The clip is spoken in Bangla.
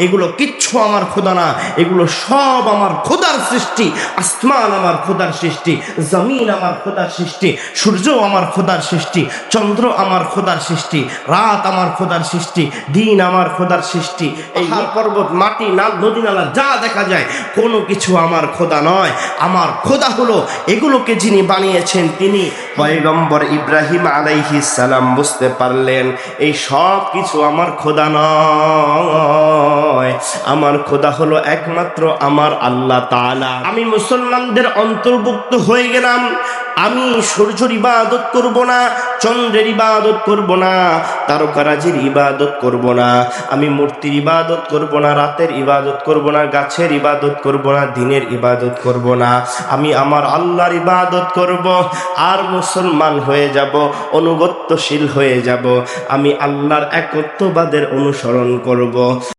এগুলো কিচ্ছু আমার খোদা না, এগুলো সব আমার খোদার সৃষ্টি। আসমান আমার খোদার সৃষ্টি, জমিন আমার খোদার সৃষ্টি, সূর্য আমার খোদার সৃষ্টি, চন্দ্র আমার খোদার সৃষ্টি, রাত আমার খোদার সৃষ্টি, দিন আমার খোদার সৃষ্টি। এই পর্বত, মাটি, নদী নালা যা দেখা যায় কোনো কিছু আমার খোদা নয়। আমার খোদা হলো এগুলোকে যিনি বানিয়েছেন তিনি। পয়গম্বর ইব্রাহিম আলাইহিস সালাম বুঝতে পারলেন এই সব কিছু আমার খোদা নয়, আমার খোদা হলো একমাত্র আমার আল্লাহ তাআলা। আমি মুসলমানদের অন্তর্ভুক্ত হয়ে গেলাম। আমি সূর্যের ইবাদত করব না, চন্দ্রের ইবাদত করব না, তারকারাজির ইবাদত করব না, আমি মূর্তির ইবাদত করব না, রাতের ইবাদত করব না, গাছের ইবাদত করব না, দিনের ইবাদত করব না। আমি আমার আল্লাহর ইবাদত করব আর মুসলমান হয়ে যাব, অনুগত্যশীল হয়ে যাব। আমি আল্লাহর একত্ববাদের অনুসরণ করব।